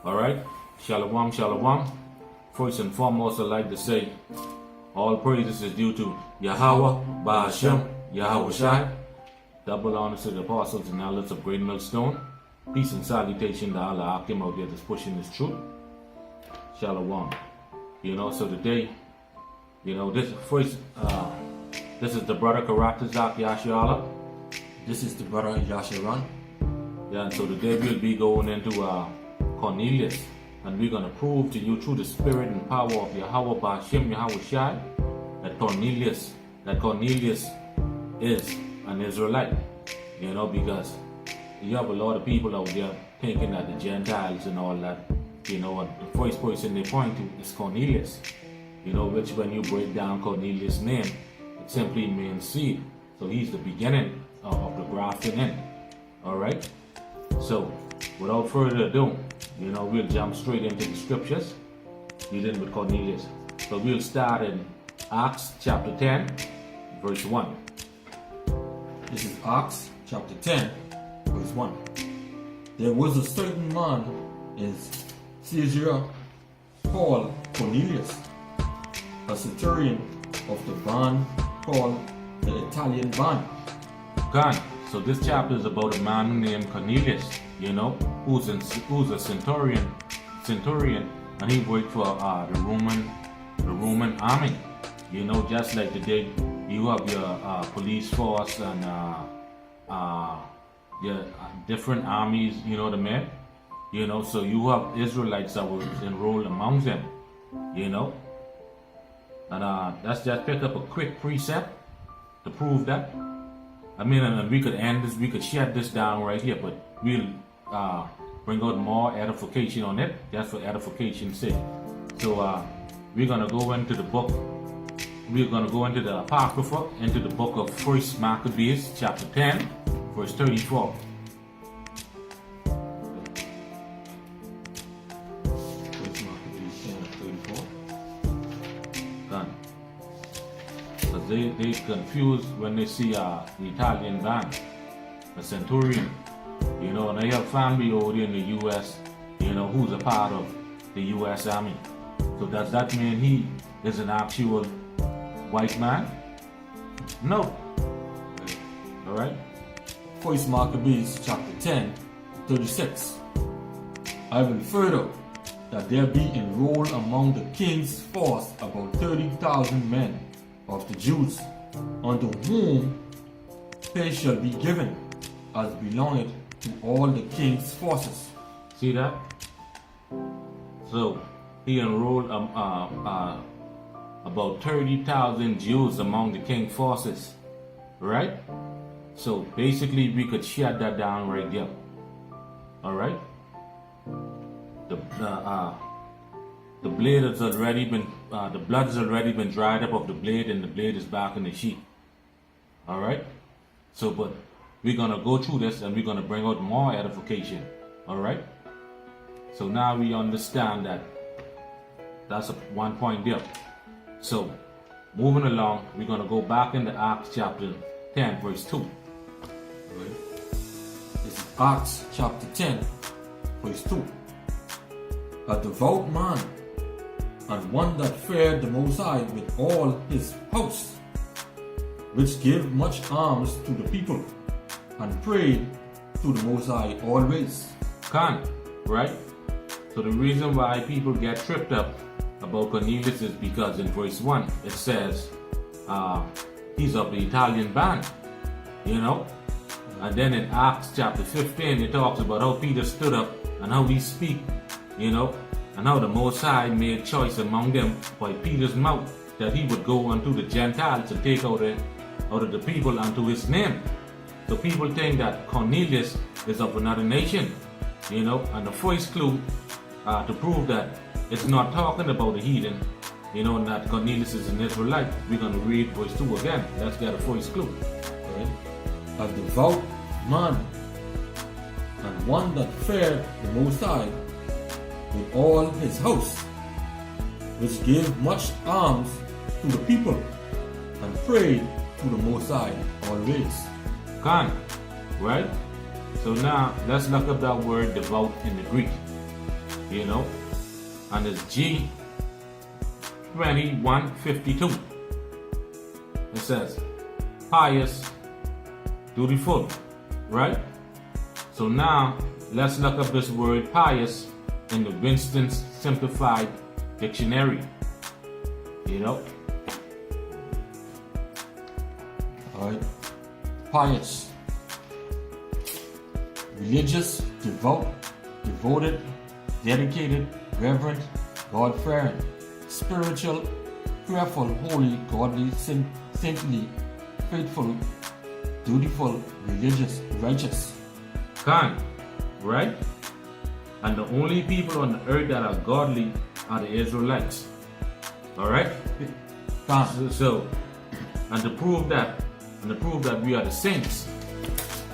Alright? Shalom, shalom. First and foremost, I'd like to say all praises is due to YAHAWAH, BAHASHAM, YAHAWASHI. Double honors to the apostles and elders of Greatmillstones. Peace and salutation to all the Akim out there that's pushing this truth. Shalom. So today, this is the brother Karatazak Yashiala. This is the brother Yashiran. Yeah, and so today we'll be going into Cornelius, and we're going to prove to you through the spirit and power of YAHAWAH, BAHASHAM, YAHAWASHI, that Cornelius is an Israelite. Because you have a lot of people out there thinking that the Gentiles and all that, and the first person they point to is Cornelius. Which when you break down Cornelius' name, it simply means seed. So he's the beginning of the grafting in. Alright? So, without further ado, we'll jump straight into the scriptures dealing with Cornelius. So we'll start in Acts chapter 10, verse 1. This is Acts chapter 10, verse 1. There was a certain man in Caesarea called Cornelius, a centurion of the band called the Italian band. So this chapter is about a man named Cornelius, who's a centurion, and he worked for the Roman army. Just like today, you have your police force and your different armies. You know what I mean? So you have Israelites that were enrolled among them. And let's just pick up a quick precept to prove that. And we could end this, we could shut this down right here, but we'll bring out more edification on it, just for edification's sake. So we're going to go into the book, we're going to go into the Apocrypha, into the book of 1 Maccabees, chapter 10, verse 34. They confused when they see the Italian band, a centurion, and they have family over there in the U.S., who's a part of the U.S. Army. So does that mean he is an actual white man? No. All right. 1 Maccabees chapter 10, 36. I will further that there be enrolled among the king's force about 30,000 men of the Jews, unto whom pay shall be given, as belongeth to all the king's forces. See that? So he enrolled about 30,000 Jews among the king's forces, right? So basically, we could shut that down right there. All right. The blade has already been, the blood has already been dried up of the blade, and the blade is back in the sheath. Alright? So, but we're going to go through this and we're going to bring out more edification. Alright? So now we understand that that's one point there. So, moving along, we're going to go back into Acts chapter 10, verse 2. Alright? This is Acts chapter 10, verse 2. A devout man, and one that feared the Most High with all his house, which gave much alms to the people, and prayed to the Most High always. Right? So the reason why people get tripped up about Cornelius is because in verse 1 it says he's of the Italian band, and then in Acts chapter 15 it talks about how Peter stood up and how he speak, and how the Most High made choice among them by Peter's mouth that he would go unto the Gentiles and take out of the people unto his name. So people think that Cornelius is of another nation, and the first clue to prove that it's not talking about the heathen, and that Cornelius is an Israelite, we're going to read verse 2 again. That's got a first clue. Right? A devout man, and one that feared the Most High with all his house, which gave much alms to the people, and prayed to the Most High always. Right? So now let's look up that word devout in the Greek. you know, and it's G2152. It says, pious, dutiful, right? So now, let's look up this word pious in the Winston's Simplified Dictionary, you know. Alright, pious, religious, devout, devoted, dedicated, reverent, God-fearing, spiritual, prayerful, holy, godly, saintly, faithful, dutiful, religious, righteous. Kind, right? And the only people on the earth that are godly are the Israelites. Alright? So, and to prove that we are the saints,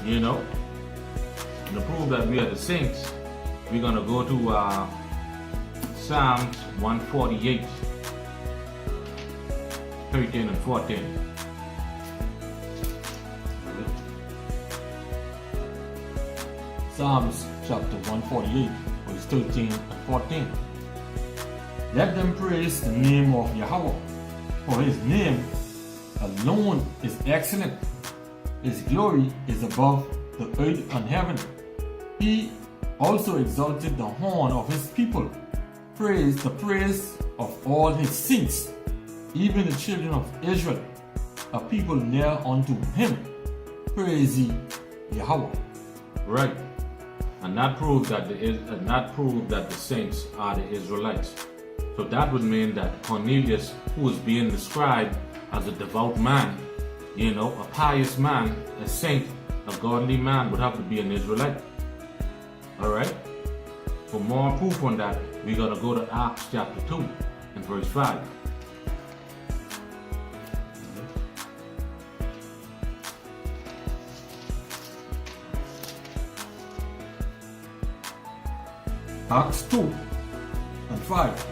you know, and to prove that we are the saints, we're gonna go to Psalms 148, 13 and 14. Psalms chapter 148, verse 13 and 14. Let them praise the name of Yahawah, for his name alone is excellent. His glory is above the earth and heaven. He also exalted the horn of his people. Praise the praise of all his saints, even the children of Israel, a people near unto him. Praise ye Yahawah. Right. And that proves that the saints are the Israelites. So that would mean that Cornelius, who is being described as a devout man, you know, a pious man, a saint, a godly man, would have to be an Israelite. Alright? For more proof on that, we gotta go to Acts chapter 2 and verse 5. Acts 2 and 5.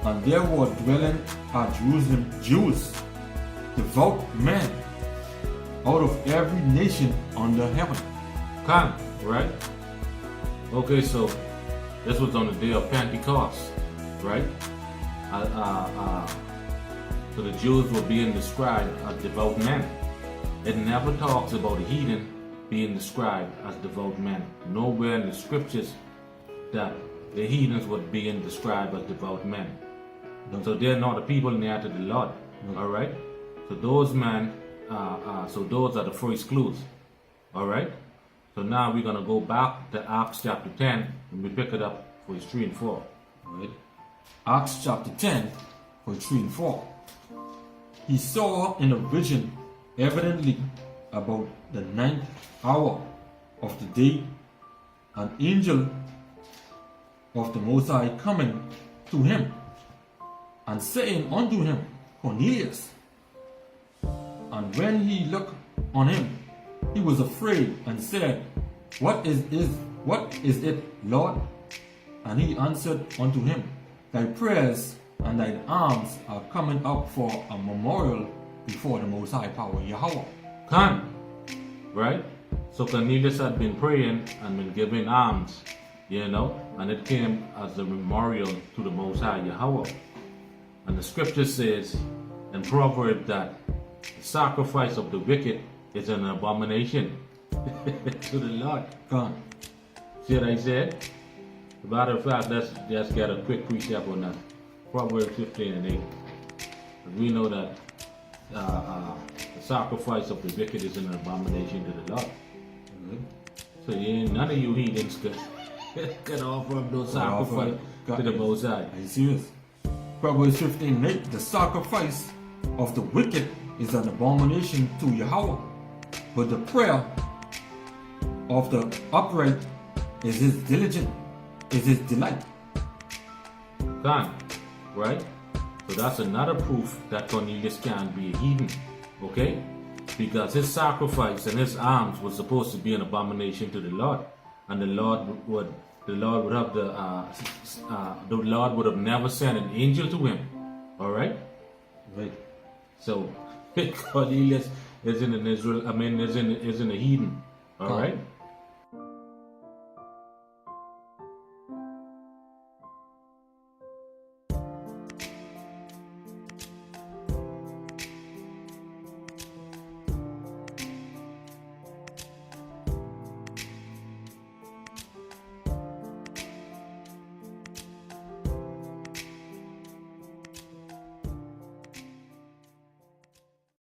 And there were dwelling at Jerusalem Jews, devout men, out of every nation under heaven. Come, right? Okay, so this was on the day of Pentecost, right? So the Jews were being described as devout men. It never talks about a heathen being described as devout men. Nowhere in the scriptures that the heathens were being described as devout men. No. So they're not the people near to the Lord. No. All right. So those men, so those are the first clues. All right. So now we're gonna go back to Acts chapter 10 and we pick it up verse 3 and 4. All right. Acts chapter 10, verse 3 and 4. He saw in a vision, evidently about the 9th hour of the day, an angel of the Most High coming to him and saying unto him, Cornelius. And when he looked on him, he was afraid and said, What is it, Lord? And he answered unto him, Thy prayers and thine alms are coming up for a memorial before the Most High Power YAHAWAH. Come, right? So Cornelius had been praying and been giving alms, you know, and it came as a memorial to the Most High YAHAWAH. And the scripture says in Proverbs that the sacrifice of the wicked is an abomination to the Lord. Come. See what I said? As a matter of fact, let's just get a quick precept on that. Proverbs 15 and 8. We know that the sacrifice of the wicked is an abomination to the Lord. Mm-hmm. So none of you heathens could offer up no sacrifice to the Most High. Are you serious? Proverbs 15 and 8. The sacrifice of the wicked is an abomination to YAHAWAH, but the prayer of the upright is his delight. Gone, right? So that's another proof that Cornelius can't be a heathen, okay? Because his sacrifice and his alms was supposed to be an abomination to the Lord, and the Lord would have never sent an angel to him. All right, right. So Cornelius isn't an Israel. Isn't a heathen. All right.